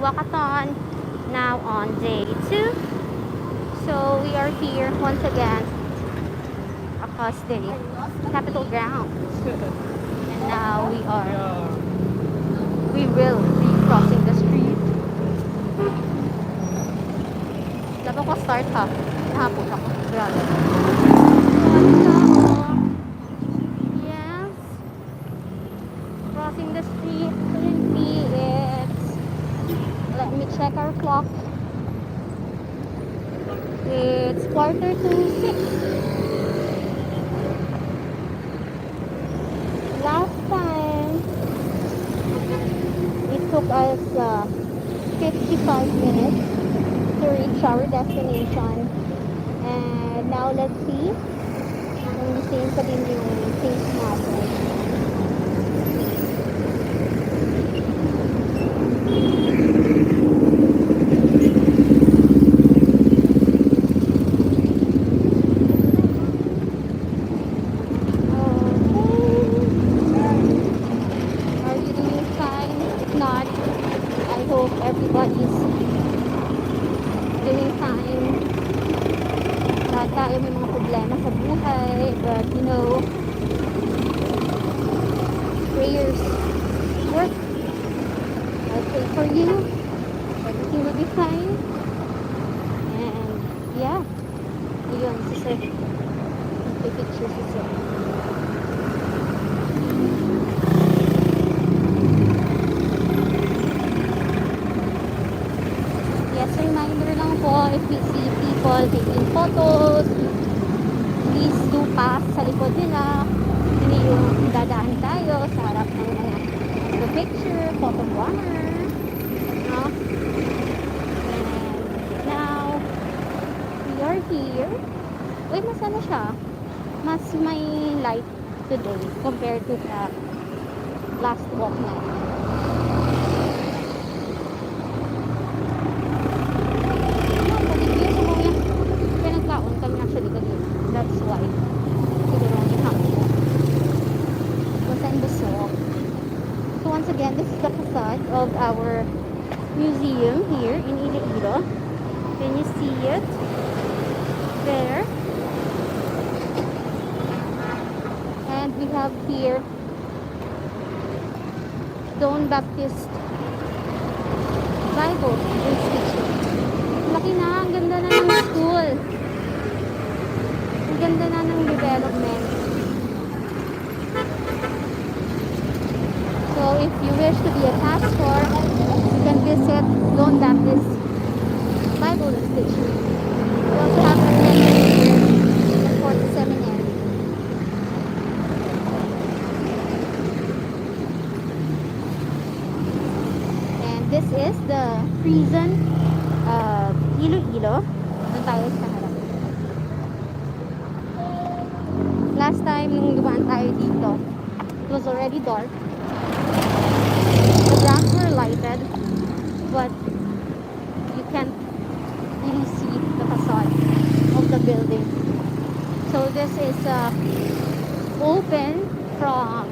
walkathon, now on day 2. So we are here once again across the Capitol grounds. And now we will be crossing the street. Dapat ko start ha. Nahapon ako. Grabe. Yes. Crossing the street. Currently it's, let me check our clock. It's 5:45. Last time it took us 55 minutes to reach our destination. And now let's see kung same pa din yung pace natin. Everybody's doing fine. Lahat tayo may mga problema sa buhay, but you know, prayers work. I'll pray for you. Everything will be fine. And yeah, yun si Sir. Picture si Sir. Reminder lang po, if you see people taking photos, please do pass sa likod nila. Hindi yung dadaan tayo sa harap ng mga the picture, photographer, no? And now we are here. Uy, mas ano siya, mas may light today compared to the last walk natin. That's why siguro yung hangin basta in the song. So once again, this is the facade of our museum here in Iloilo. Can you see it there? And we have here Don Baptist Bible Institute. Laki na, ang ganda na ng school. Ang ganda na ng development. So if you wish to be a pastor, you can visit Don Baptist Bible Institute. We also have a seminary here, the Fourth Seminary. And this is the prison of Iloilo. Doon tayo sa harap. Last time nung dumaan tayo dito, it was already dark. The grounds were lighted, but you can't really see the facade of the building. So this is open from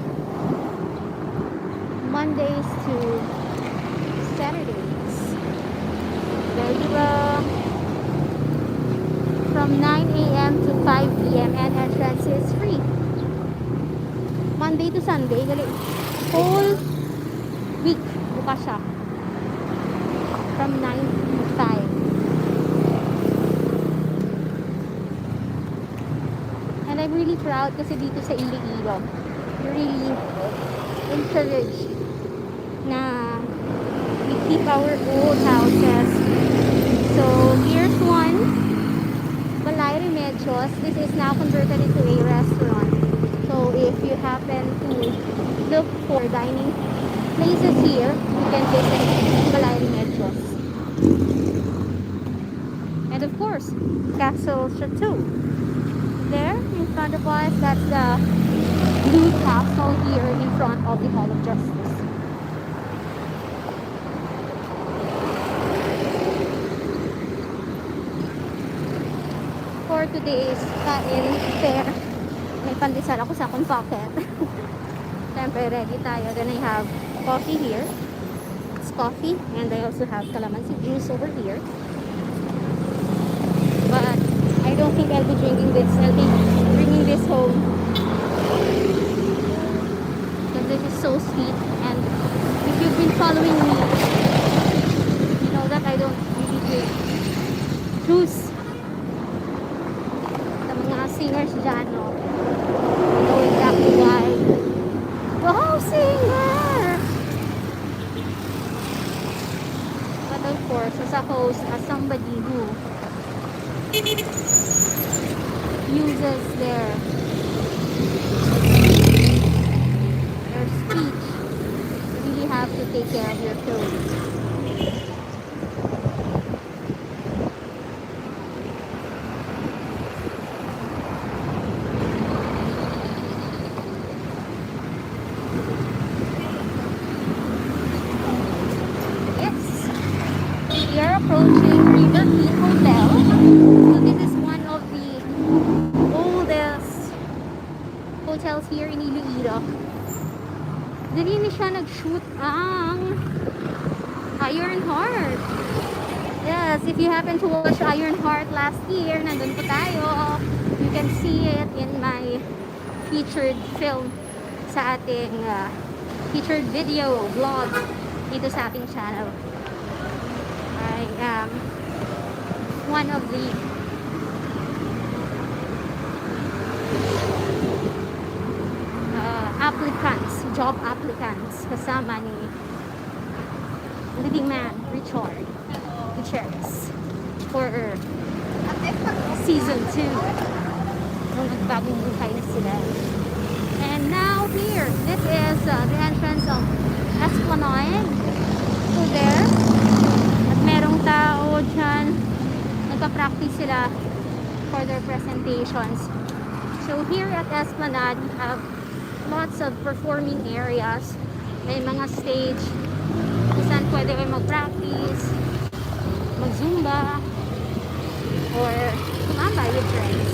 Mondays to Saturdays. There you go. From 9 a.m. to 5 p.m. and entrance is free. Monday to Sunday, whole week bukas siya. From 9 to 5. And I'm really proud kasi dito sa Iloilo, you're really encouraged na we keep our old houses. So here's one. Remedios. This is now converted into a restaurant. So if you happen to look for dining places here, you can visit Balay Remedios. And of course, Castle Chateau. There in front of us, that's the blue castle here in front of the Hall of Justice. For today's kain fair, may pandesal ako sa akong pocket. Siyempre ready tayo. Then I have coffee here. It's coffee, and I also have calamansi juice over here. But I don't think I'll be drinking this. I'll be bringing this home because this is so sweet. And if you've been following me, you know that I don't really drink juice. The mga singers dyan, no? You know exactly why. Go singer! But of course, as a host, as somebody who uses their speech, you really have to take care of your throat. We are approaching Riverview Hotel. So this is one of the oldest hotels here in Iloilo. Dili siya nag-shoot ang Iron Heart. Yes, if you happen to watch Iron Heart last year, nandun po tayo. You can see it in my featured film sa ating featured video vlog dito sa ating channel. I am one of the job applicants kasama ni leading man Richard Gutierrez for season 2 nung nagbagong buhay na sila. And now here, this is the entrance of Esplanade. So there, at merong tao dyan, nagpa-practice sila for their presentations. So here at Esplanade, we have lots of performing areas. May mga stage kung saan pwede kayo mag-practice, mag-zumba, or tumambay with friends.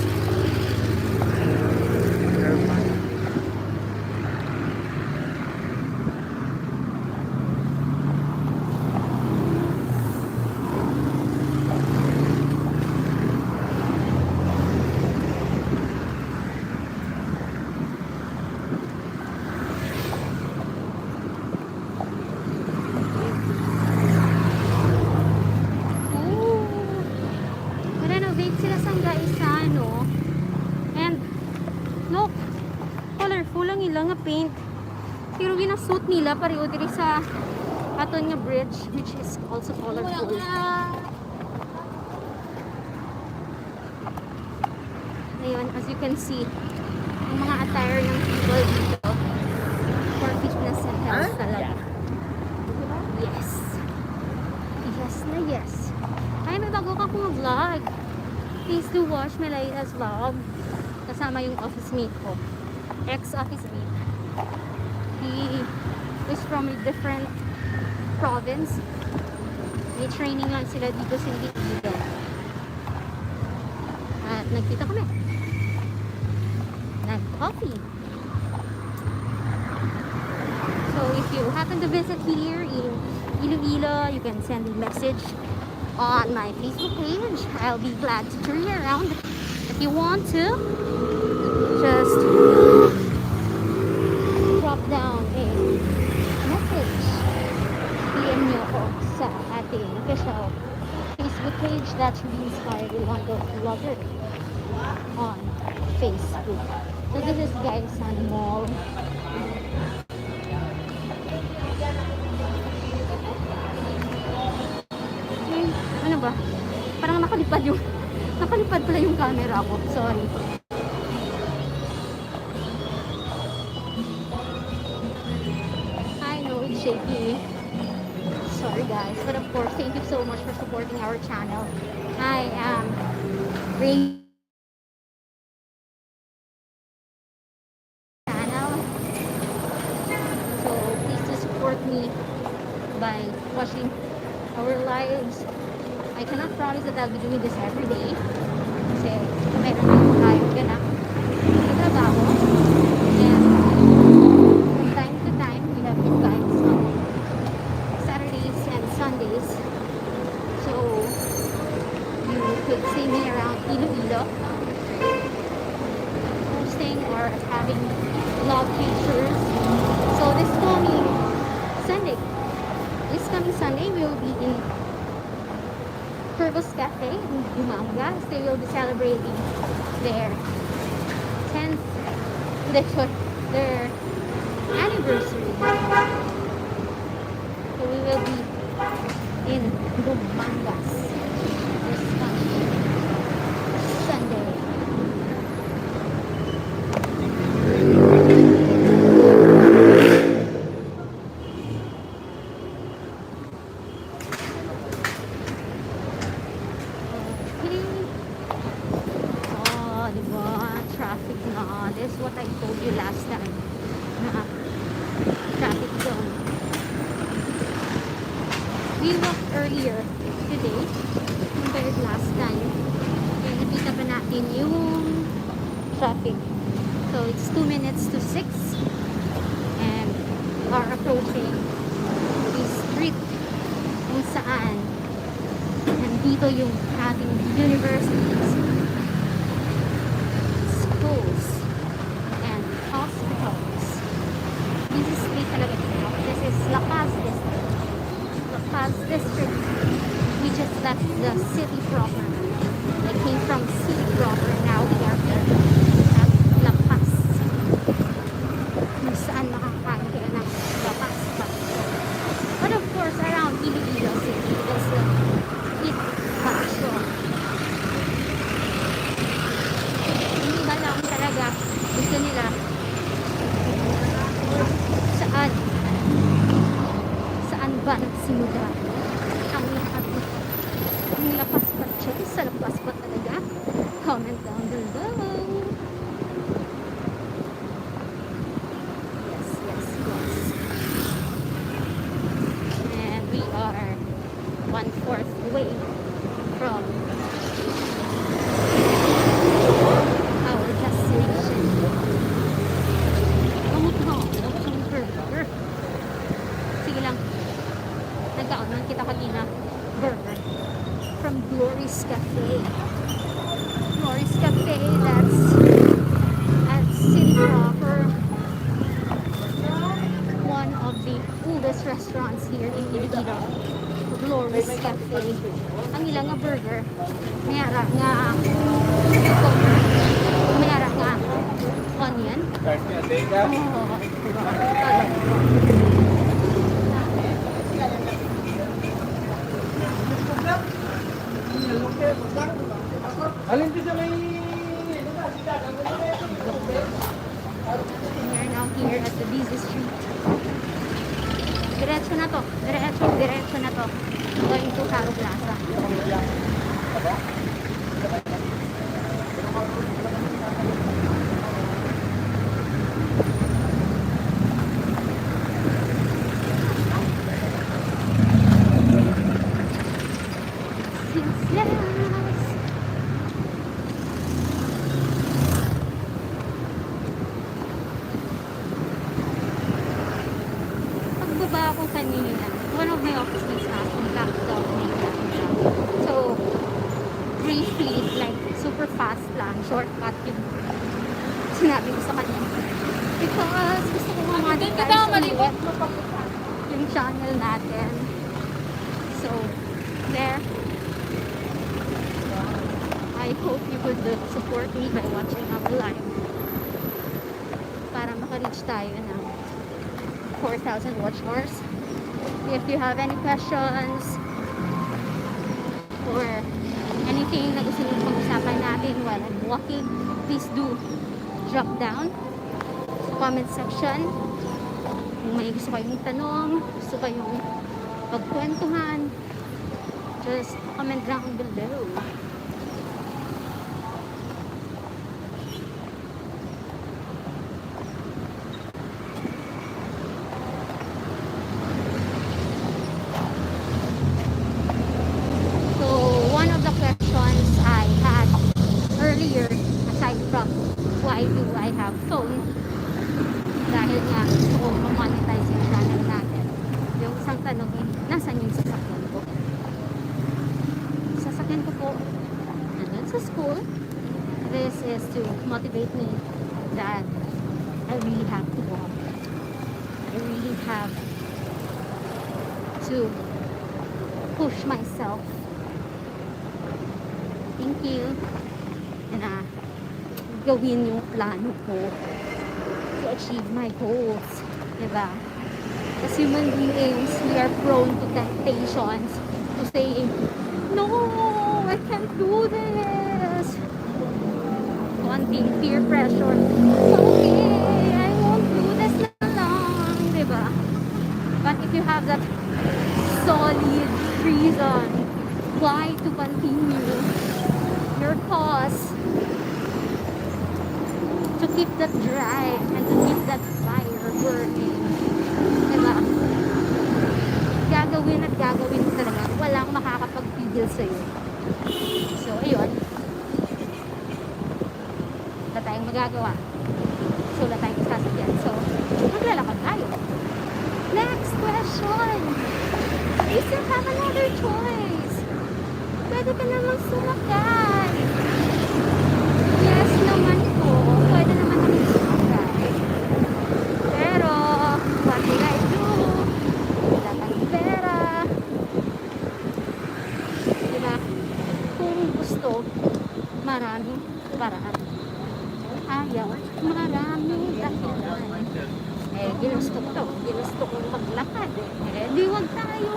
Sila sa isa, no? And look, colorful ang ilang nga paint, pero ginasuot nila pareho diri sa aton nga bridge, which is also colorful. Ayun, as you can see, ang mga attire ng people dito for fitness and health talaga. Yes, yes na yes. Ay, may bago ka kong vlog. Please do watch my latest vlog. Kasama yung office mate ko. Ex-office mate. He is from a different province. May training lang sila dito sa Iloilo. At nagkita kami. Nag-coffee. So if you happen to visit here in Iloilo, you can send a message on my Facebook page. I'll be glad to turn you around. If you want to, just drop down a message. PM nyo ko sa ating official Facebook page. That's Rubeinspired Ilonggo Vlogger on Facebook. So this is guys on the mall. Ano ba? Parang nakalipad pala yung camera ko. Sorry. I know it's shaky. Sorry guys. But of course, thank you so much for supporting our channel. I am really channel. So please do support me by watching our lives. I cannot promise that I'll be doing this every day kasi meron din tayo ganap sa trabaho, and from time to time we have you guys on Saturdays days. So you could see me around Iloilo, posting or having log pictures. So this coming Sunday we will be in Purpose Cafe in Dumangas. They will be celebrating their 10th, their anniversary. So we will be in Dumangas this coming Sunday. Traffic na. This is what I told you last time. Na traffic zone. We walked earlier today compared last time. Kaya nakita pa natin yung traffic. So it's 2 minutes to 6 and we are approaching the street kung saan nandito yung ating universities, schools, and hospitals. This is talaga dito. This is La Paz District. La Paz District, which is that's the city proper. I came from city proper, now we are here at La Paz. Kung saan makakain kayo ng La Paz. But of course, around Iloilo City is the eat fashion. Hindi ba lang talaga gusto nila saan ba nagsimula ang lahat nito? Ang lapas pa siya, sa lapas pa talaga? Comment down below. Yes. And we are 1/4 away from our destination. Burger. Sige lang. Nagkaon kita kanina. Burger. From Glory's Cafe. Glory's Cafe, that's at City Proper. One of the oldest restaurants here in Iloilo. Glory's Cafe. Ang ilang nga burger. Mayara nga onion. Alin dito may We are now here at the busy street. Diretso na to. Diretso na to. Going to Caro Plaza. Pagbaba ako kanina, one of my office mates asked me back down. So, briefly, like, super fast lang, shortcut yung sinabi ko sa kanya. Because gusto ko monetize yung channel natin. So, there. I hope you could support me by watching our live para maka-reach tayo ng 4,000 watch hours. If you have any questions or anything na gusto nyo pag-usapan natin while I'm walking, please do drop down sa comment section. Kung may gusto kayong tanong, gusto kayong pagkwentuhan, just comment down below. Why do I have phone? Dahil nga gusto ko ma-monetize yung channel natin. Yung isang tanong, nasan yung sasakyan ko? sa school, this is to motivate me that I really have to walk. I really have to push myself. Thank you. Na gawin yung plano ko to achieve my goals. Diba? As human beings, we are prone to temptations to say, no, I can't do this. Wanting peer pressure. Okay, I won't do this na lang. Diba? But if you have that solid reason why to continue your cause, to keep that drive and to keep that fire burning, diba? Gagawin at gagawin mo talaga. Walang makakapagpigil sa'yo. So, ayun. Wala tayong magagawa. So, wala tayong sasakyan. So, maglalakad tayo. Next question. You still have another choice. Pwede ka namang sumakay. Yes naman po. Pwede naman kami sumakay. Pero, what will I do? Wala tayong pera. Diba? Kung gusto, maraming paraan. Ayaw, maraming dahilan. Ginusto kong maglakad. Di wag tayo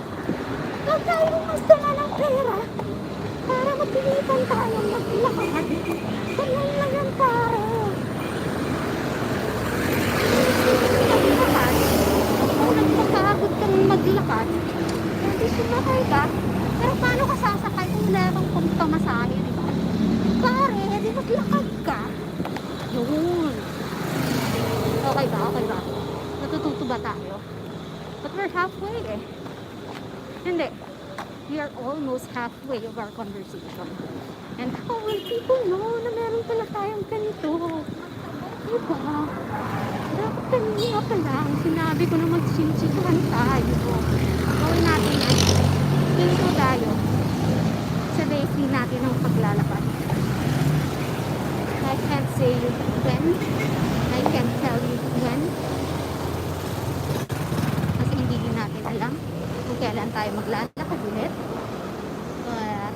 magdala ng pera para magpilitan tayong maglakad. Ganyan lang yan, pare. Maglakad, kung nagpapagod kang maglakad, hindi sumakay ka. Pero paano ka sasakay kung wala kang pamasahe, di ba? Pare, di maglakad ka. Yun. Okay ba? Natututo ba tayo? But we're halfway eh. Hindi. We are almost halfway of our conversation. And how will people know na meron pala tayong ganito? Diba? Dapat kanina pa lang, sinabi ko na magsinsikahan tayo. Gawin natin yan. Ganito tayo. Sa racing natin ng paglalakad. I can't say when. I can't tell you when. Kasi hindi din natin alam kung kailan tayo maglalakad ulit. But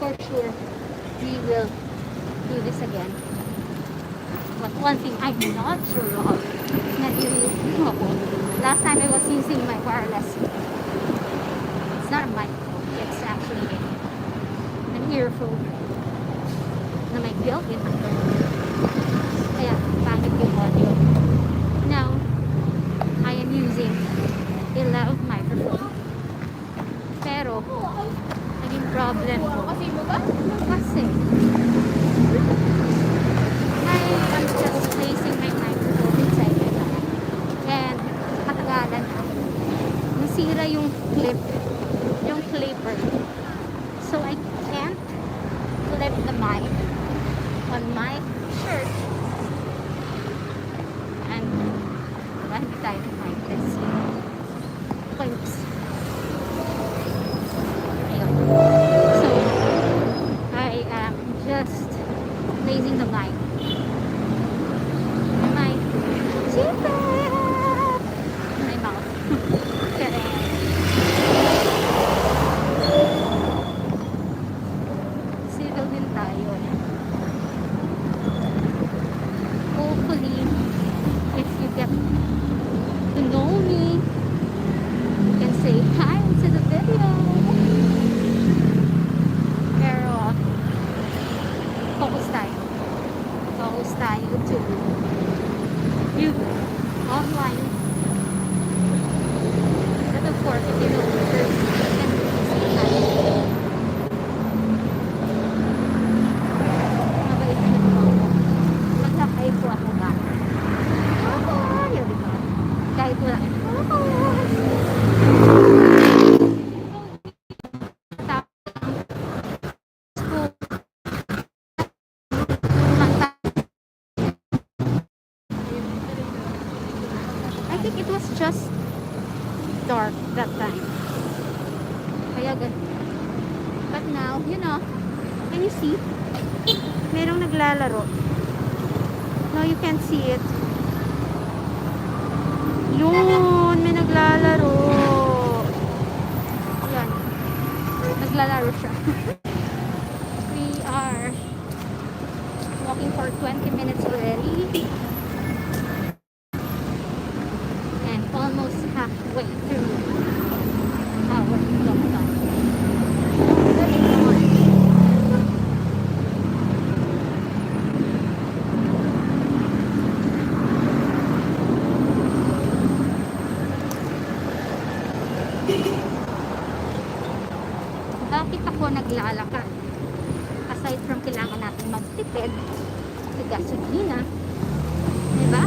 for sure, we will do this again. But one thing I'm not sure of, nahihilo ako. Last time I was using my wireless. It's not a microphone. It's actually an earphone na may built-in microphone. Kaya, pangit yung audio. Now, I am using a loud microphone. Pero, naging problem ko. Kasi mo ba? Kasi, I am just placing my microphone inside my bag. And, katagalan na. Nasira yung clip, yung clipper. So, I can't clip the mic on my shirt. And, diba, hindi tayo mindless. Oops. Ayun. So, I am just placing the mic. My my mouth. Correct. Civil din tayo. Hopefully, if you get to know me, you can say hi to the video. Pero, focus tayo. Focus tayo to you online. But of course, if you know me first, you can say hi. Mabait mo ako. Magsakay po ako ba? Ako! Yun, diba? Kahit wala. Ako! I think it was just dark that time. Kaya ganun. But now, you know, Can you see? Merong naglalaro. No, you can't see it. Yun, may naglalaro. Yan. Naglalaro siya. We are walking for 20 minutes already. And almost halfway through our WALKATHON. Bakit ako naglalakad? Aside from kailangan natin magtipid sa gasolina, diba?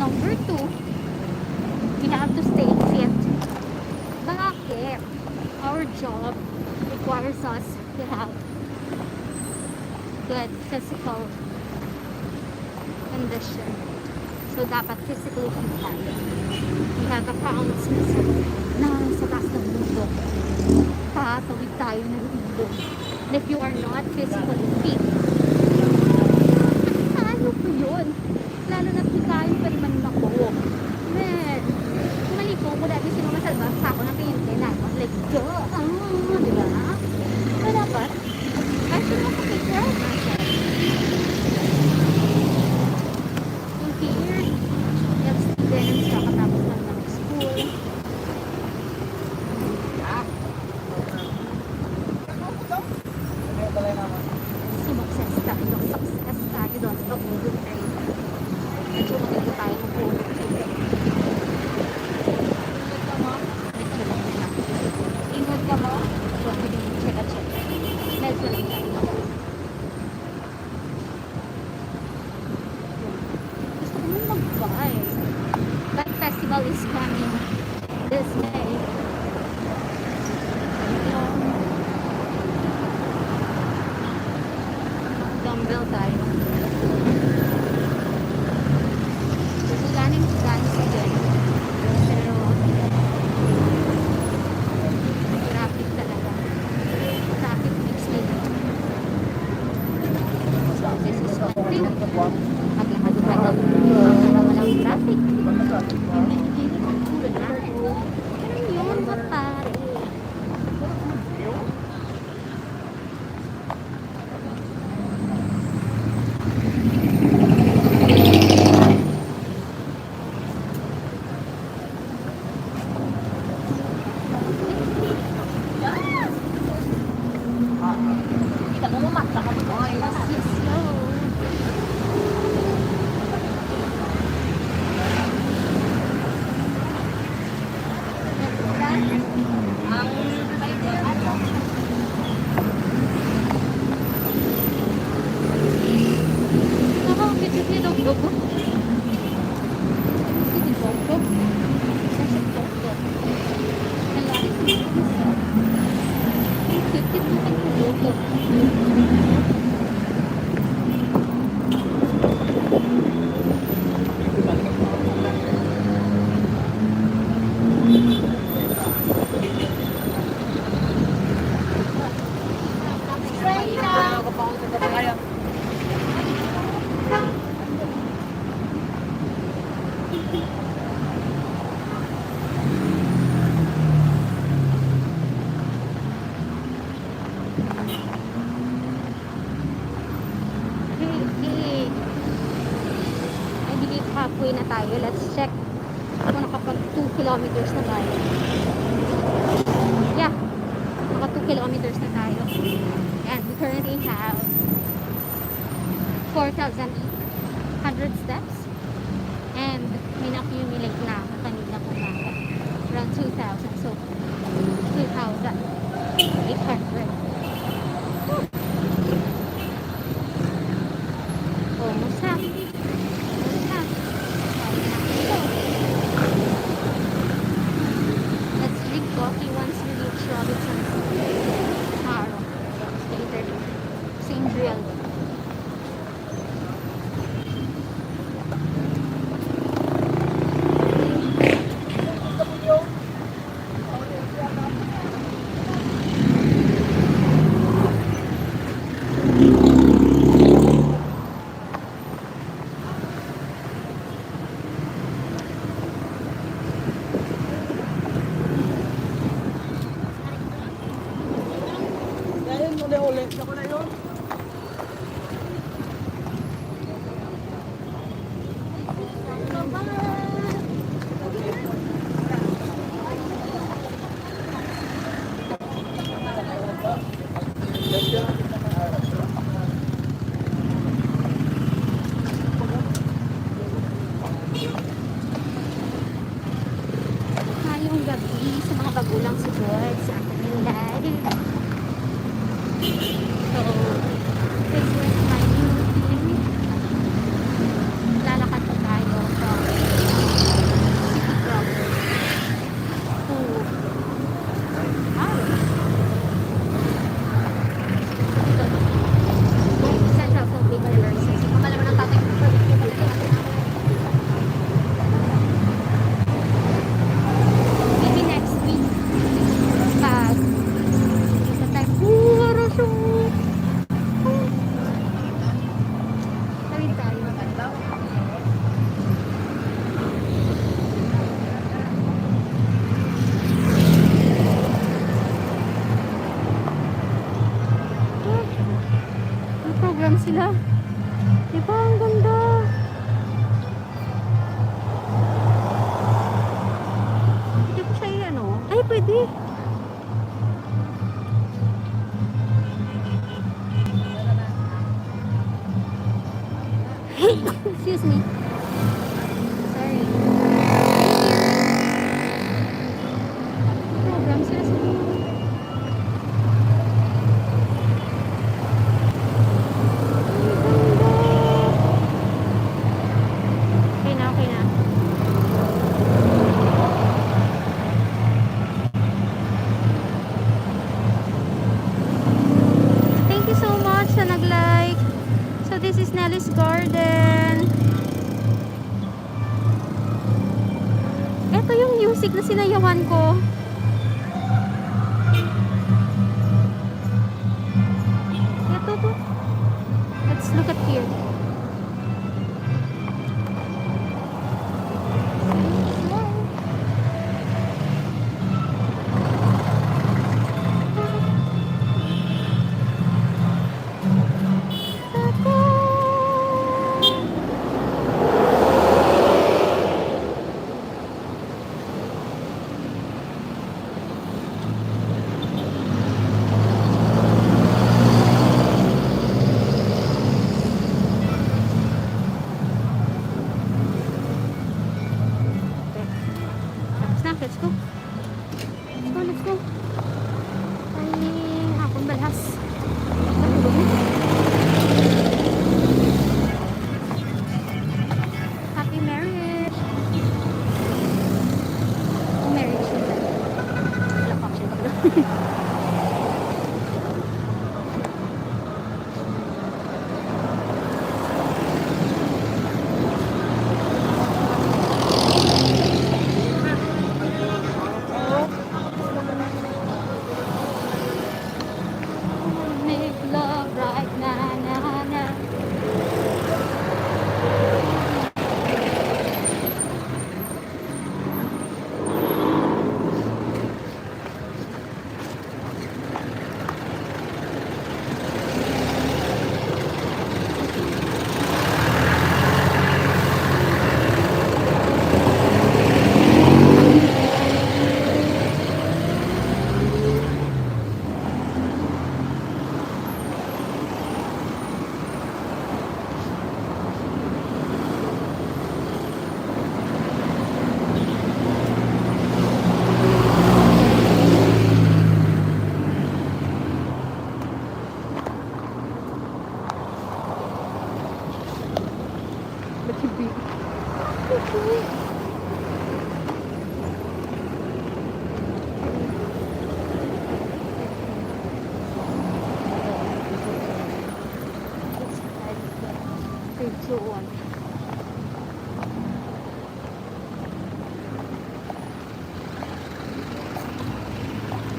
Number 2, we have to stay fit. Bakit? Our job requires us to have good physical condition. So, dapat physically fit tayo. We have accounts na sa taas ng mundo. Tatawid tayo ng ilog. And if you are not physically fit, ano po yun? Lalo na po tayo pa rin manako. Man, kumali po ko dati sinumasalba sa ako ng kliyente na like, diba? So, dapat, I should also take care of myself. So, here, we have students kakatapos lang ng school. Success tayo doon sa Ilonggo train. Medyo maganda tayo ng pulot. Ingat ka mo? Huwag ko din check. Medyo lang tayo. Gusto ko nung mag-buy. That festival is coming this May. Dumbbell tayo. Gusto ganing to dance again. Pero traffic talaga. Traffic makes me so this is one thing. Maglakad tayo. Para walang traffic. Hindi magkulo na. Pero yun ba pare? Halfway na tayo. Let's check kung nakapag 2 kilometers na tayo. Yeah, naka 2 kilometers na tayo. And we currently have 4,800 steps. And may na-accumulate na kanina po na around 2,000. So, 2,800. Almost half. uli-uli. Ako na yun. Ngayong gabi sa mga bagulang support sa aking live. So, this is my new routine. Lalakad po tayo from City proper to Central Philippine University. Pamalaman ng tatay ko. Maybe next week. Pag sa time. Harasyo! Tawid tayo. May program sila. Diba? Ang ganda. Hindi ko siya i-ano. Ay, pwede. Excuse me. Sorry. Program sila sa okay na, okay na. Thank you so much sa nag-like. So this is Nelly's Garden. Ito yung music na sinayawan ko. Ito to. Let's look at here. Let's go. Let's go, let's go. Ay, hapon balhas. Happy marriage. Oh, marriage nila. Wala pa siya pala. Make love right now, now, now.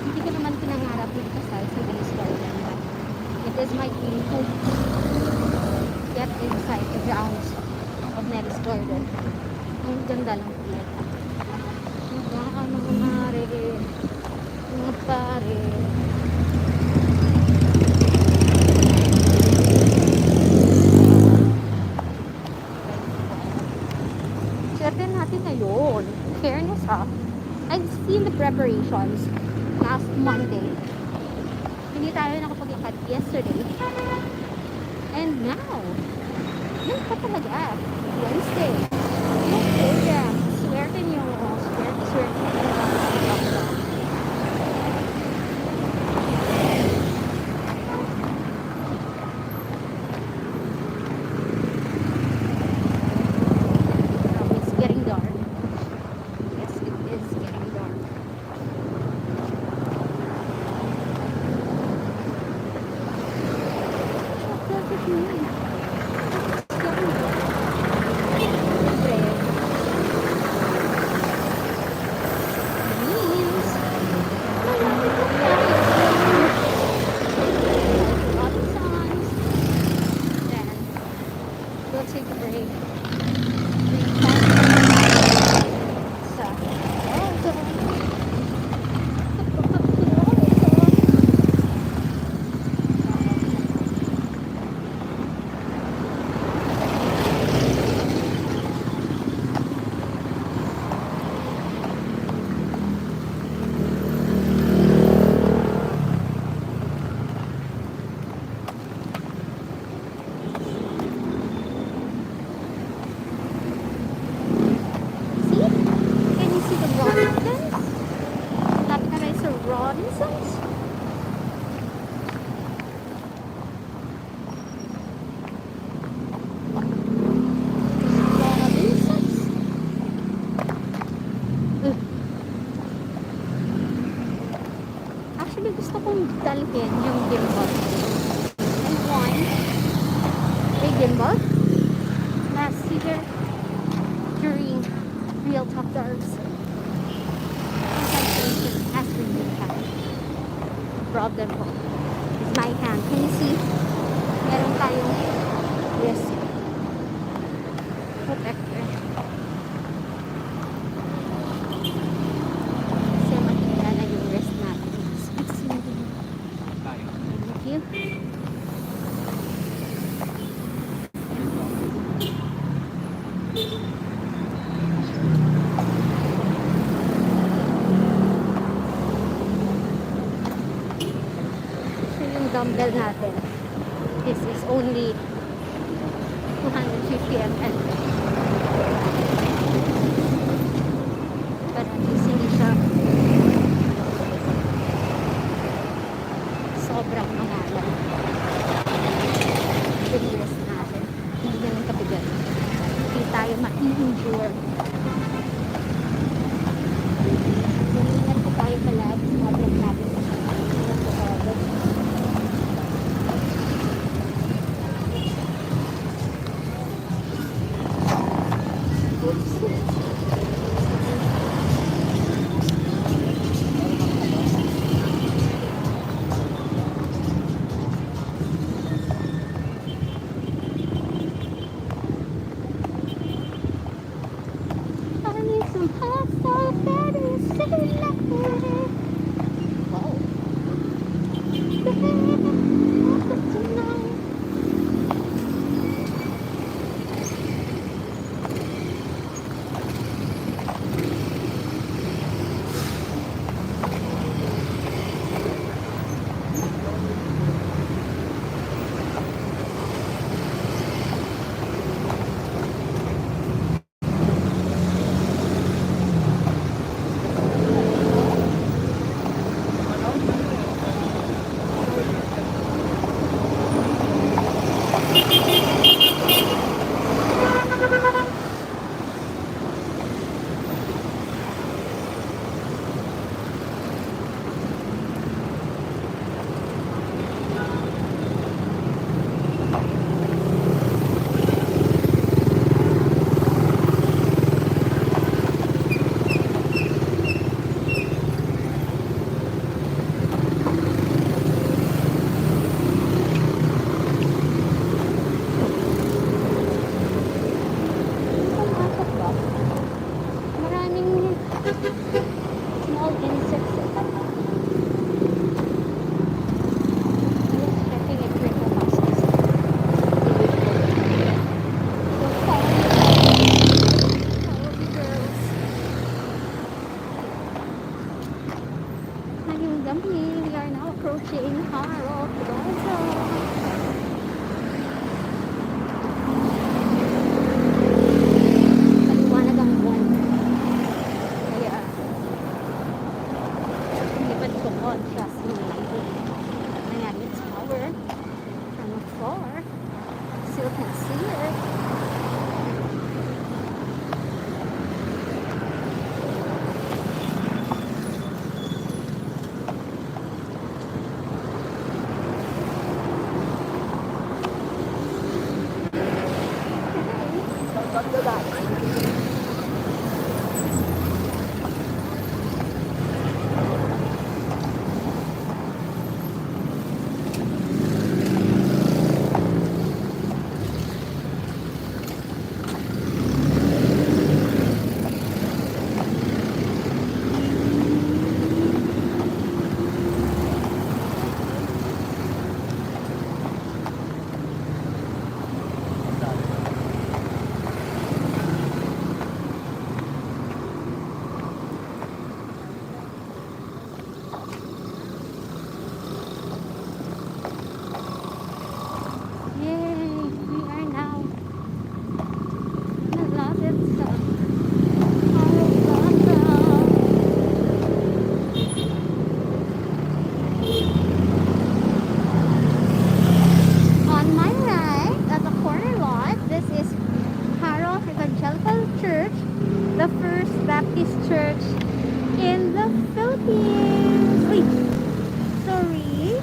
Hindi ko naman pinangarap dito sa Rubeinspired. It is my dream to get inside the grounds of Nelly's Garden. Ang ganda lang po. Ano mga pare. restrictions last Monday. Hindi tayo nakapag-ikat yesterday. And now, yun pa talaga. Wednesday. Yeah. Swerte nyo. Swerte nyo. It's getting dark. Yes, it is getting dark. Look at me. It's getting dark. Siyempre, means malapit na tayo. Lots of songs. Then, we'll take a break. Sa See? Can you see the Robinsons? Lapit na tayo sa Robinsons. Robinsons. Ugh. Actually, gusto kong dalhin yung gimbal. And one, a gimbal. Last year, during Real Talk Dogs. Sometimes has to be hand. Problem po is my hand. Can you see? Meron tayong wrist protector. Kasi makikita na yung wrist natin. Thank you. So yung dumbbell natin, this is only 250 ml. But at least hindi siya sobrang mangalan. Yung wrist natin, hindi ganun kabigat. Hindi tayo ma-injure. Ingat po tayo palagi sa mga vlog natin. Ingat po tayo. Oops. ngayong gabi. We are now approaching Haro Plaza. Maliwanag ang buwan. Kaya, lipad ko contrast mo. Nangyari tower from afar. Still can see it. The first Baptist church in the Philippines. Wait, sorry.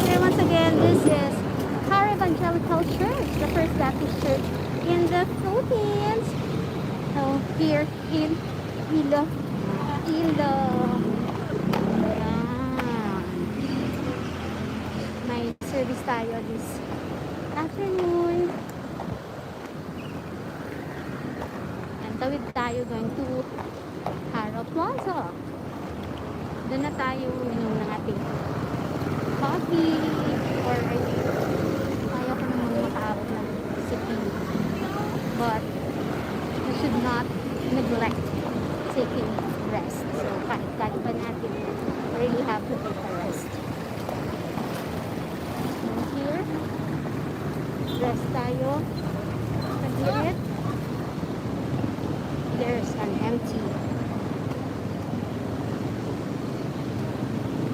And once again, this is Haro Evangelical Church, the first Baptist church in the Philippines. So here in Iloilo. May service tayo this afternoon. Tawid tayo going to Haro Plaza. Doon na tayo minom ng ating coffee or ayaw ko naman makaabot ng city. But we should not neglect taking rest. So kahit pa natin, really have to take a rest. So here, rest tayo. Pag-iit. There's an empty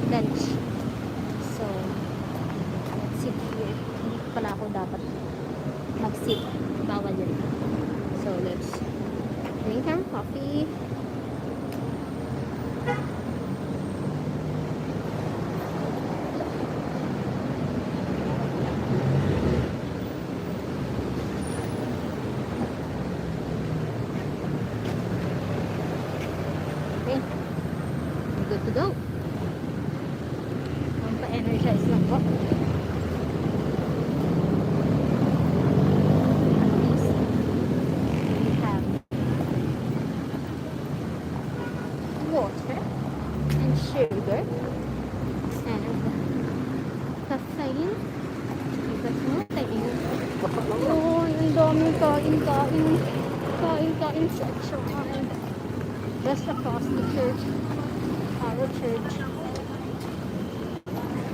bench. So, let's sit here. Hindi pala ako dapat mag-sit. Bawal yun. So, let's drink our coffee. Good to go. Pampa-energize lang po. At least we have water and sugar and caffeine. Oh, yung daming kain section. Just across the church. Haro Church.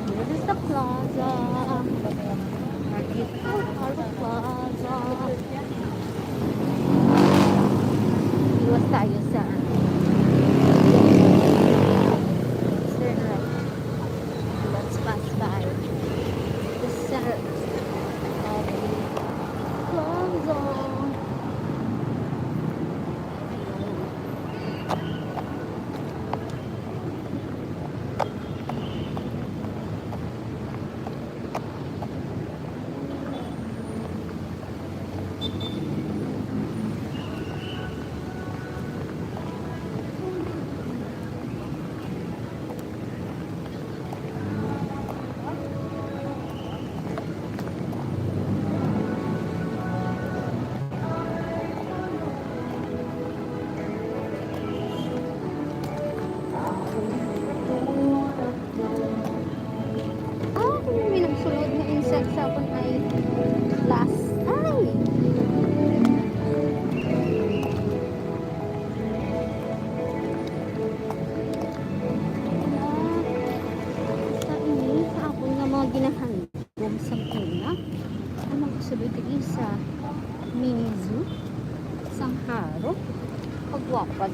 This is the plaza. Our beautiful Haro Plaza. Iwas tayo sa turn right. Let's pass by the center of the plaza.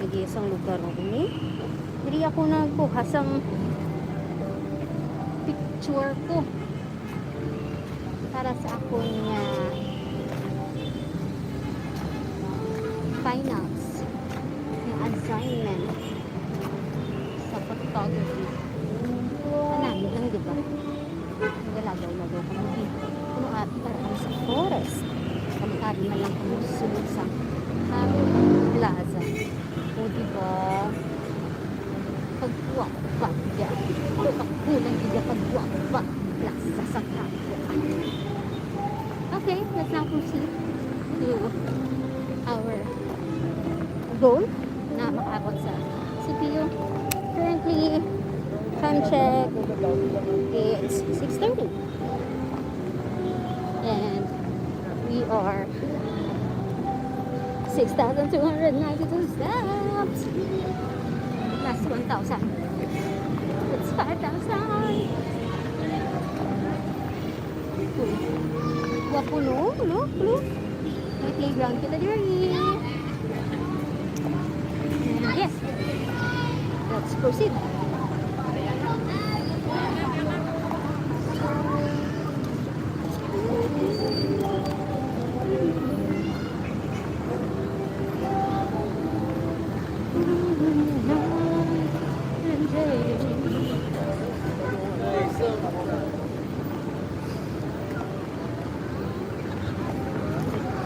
dagiti isang lugar ni. Diri ako nagbukas ang picture ko para sa ako niya finals yung assignment sa photography. Anami lang, diba? Nagalagaw-lagaw kami dito. Kung ati para kami sa forest. Kami-ati man lang kami susunod sa plaza. O diba? Pagwak-wak dyan. Pagkulang dyan pagwak-wak. Plaza sa kapwa. Okay, let's now proceed to our goal na makaabot sa CPU. Currently, time check, it's 6:30 and we are 6,292 steps. Last 1,000. It's 5,000. Wapo no? Look. May playground kita diri. And yes, let's proceed.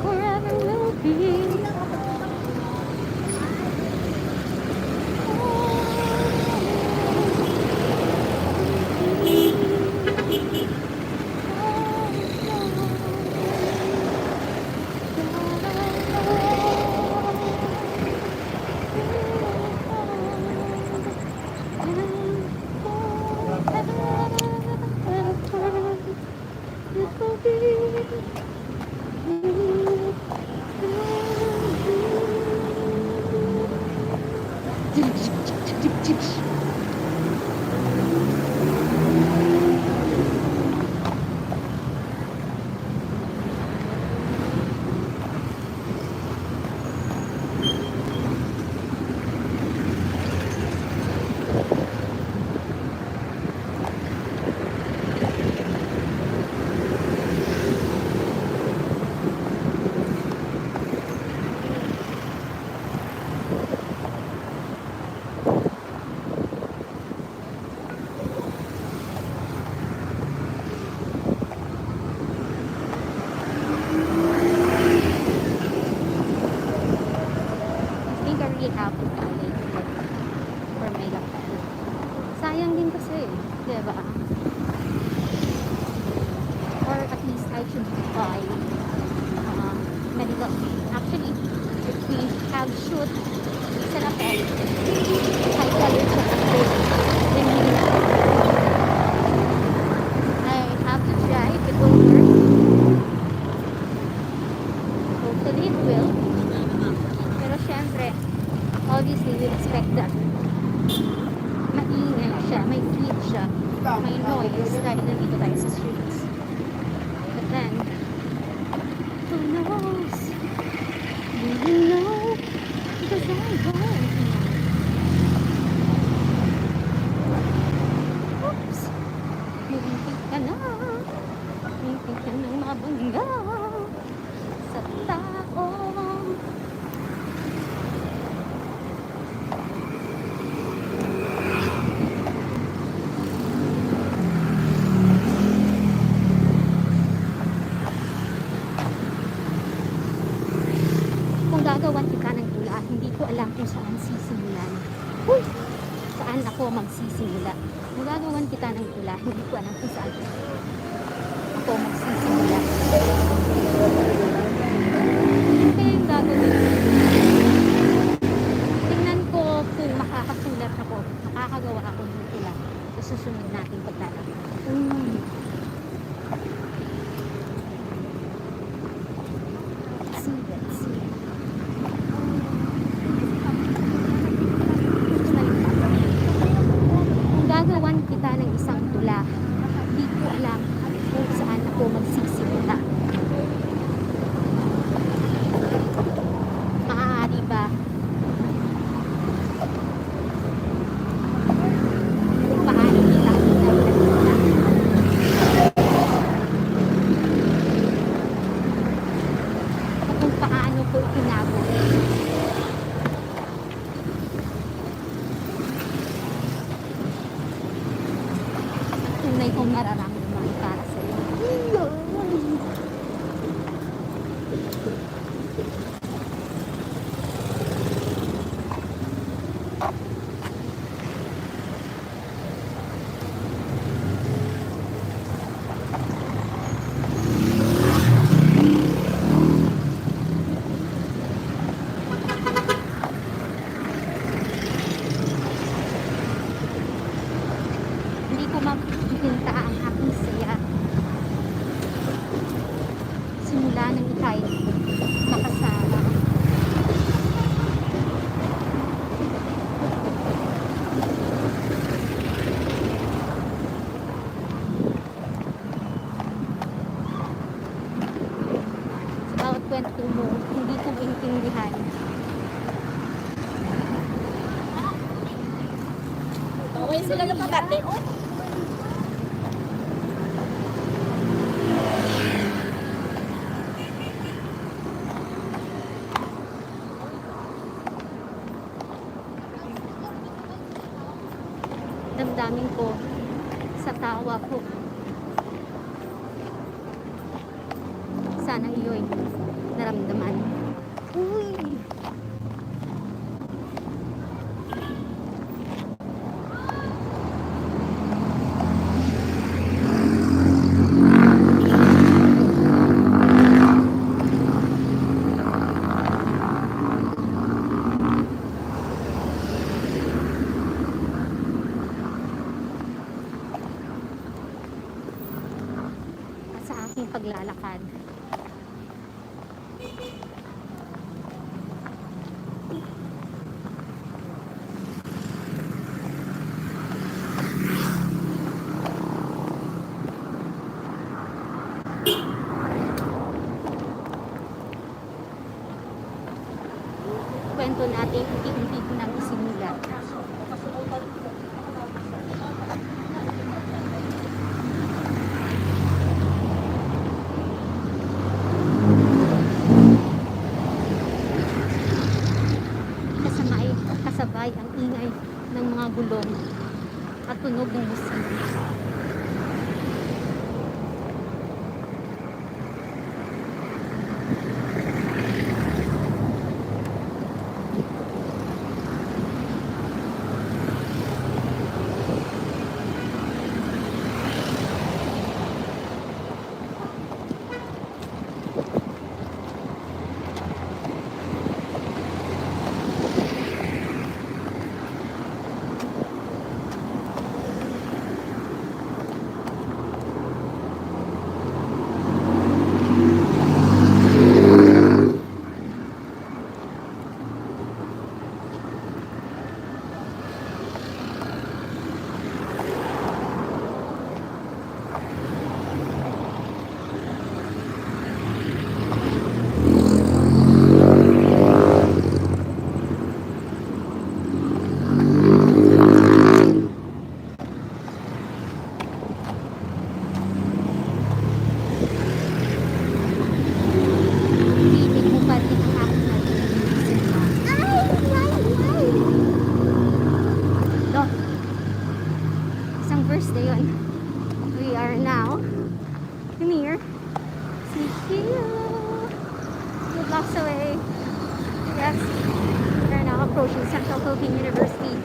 Forever will be. Have to buy later for my laptop. Sayang din kasi, diba? Or at least I should buy medical. Actually, if we have shoot sa laptop, high quality then I have to try if it will work. Hopefully it will. Pero syempre, obviously, we expect that maingay siya, may fleet siya, may noise dahil nandito tayo sa streets. But then, who knows? Do you know? Because I don't know. Oops! Hintay ka na. Hintay ka ng mabangga sa tao. Gagawan kita ng tula, hindi ko alam kung saan sisimulan. Uy! Saan ako magsisimula? Magagawan kita ng tula, hindi ko alam kung saan ako magsisimula. Kaya yung gagawin ko, tingnan ko kung makakasulat ako, makakagawa ako ng tula sa susunod nating paglalakad. Let's see. Kung gagawan kita ng isang tula, hindi ko alam kung saan ako magsisimula. Maaari ba tunay kong nararamdaman para sa iyo. Hindi ko mapipinta ang aking saya simula nang ika'y nakasama. Sa bawat kwento mo, hindi ko maintindihan. Okay sila ng pagkate. Damdamin ko sa tawa ko. Sana iyo'y naramdaman. Uy! Sa aking paglalakad. Kwento natin unti-unti ko nang isimulat. Kasabay ang ingay ng mga gulong at tunog ng musika. Thursday yun. We are now near CQ. Few blocks away. Yes, we are now approaching Central Philippine University.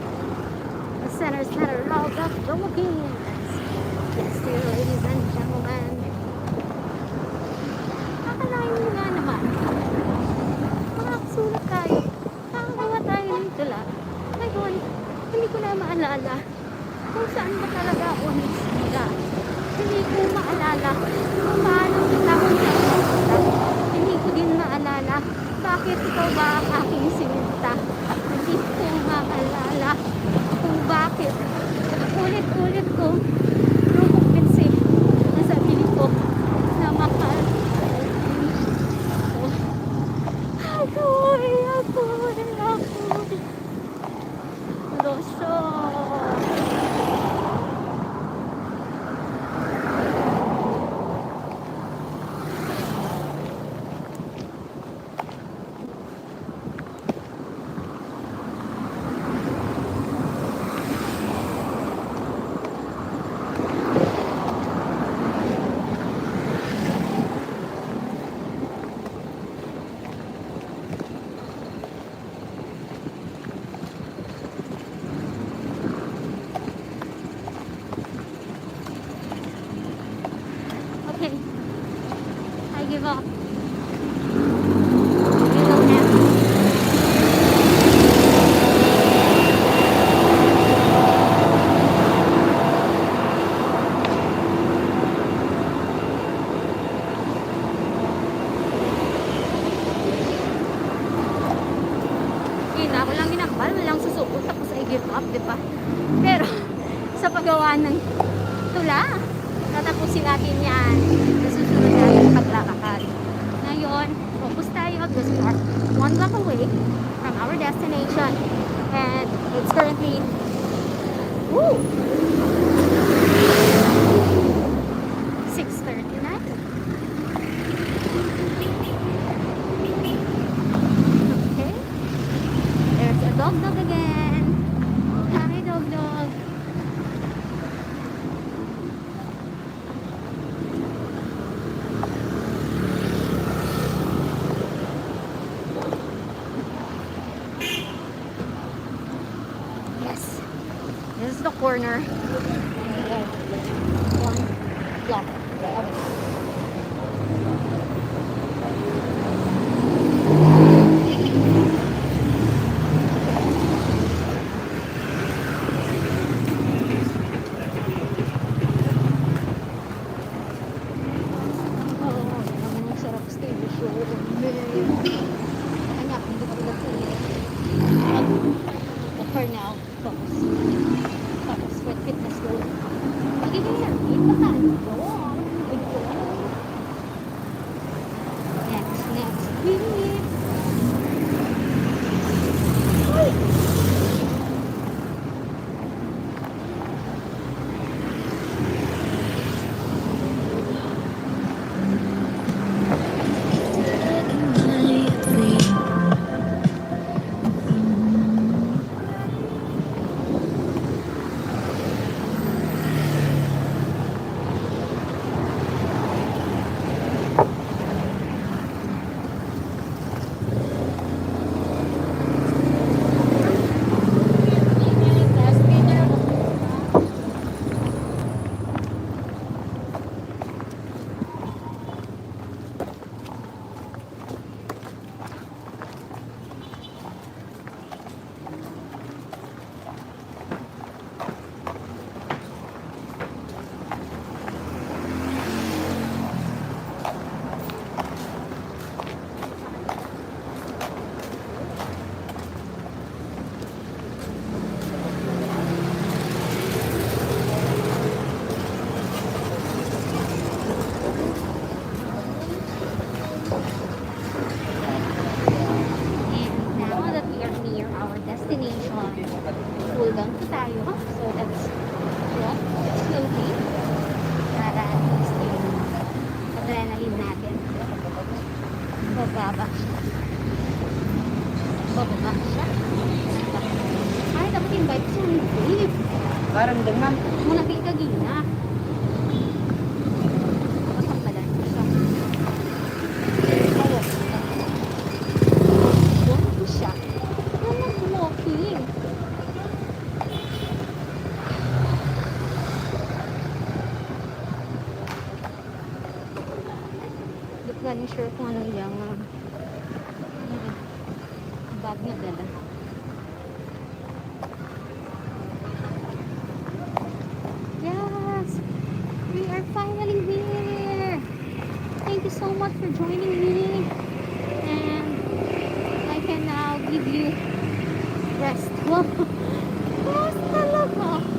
The center of the Philippines. Yes, dear ladies and gentlemen. Kakalain mo nga naman. Makakasulat tayo. Nakakawa tayo ng tula. Ngayon, hindi ko na maalala kung saan ba talaga ako nagsimula. Hindi ko maalala kung paano kita ko nagsimula. Hindi ko din maalala bakit ikaw ba ang aking sinunta. Hindi ko maalala kung bakit ulit-ulit ko rukumpinsi na sarili ko na mahal. Ako'y loso. give up. You don't have to. Kina ko lang ginambal, walang susubok tapos I give up, di ba? Pero sa paggawa ng tula, tatapusin natin yan sa susunod natin paglalakad. Ngayon, focus tayo because we are 1 block away from our destination and it's currently 6:39. Okay, there's a dog again. Hi dog. Yes, this is the corner. One block away. Ang sarap station. Kanya, hindi ko lang for now, focus for fitness goal. Magiging yan, baka next week. Cool down po tayo. So let's walk slowly para at least yung adrenaline natin bababa siya. Ay, dapat invite siya ni Dave. Parang dengan. Muna pinagagina. Kapalan ko siya. Doon ko siya. Walking. Hindi ko ganun sure kung ano yung bag na dala. Yes! We are finally here! Thank you so much for joining me. And I can now give you rest. Wow! Rest talaga!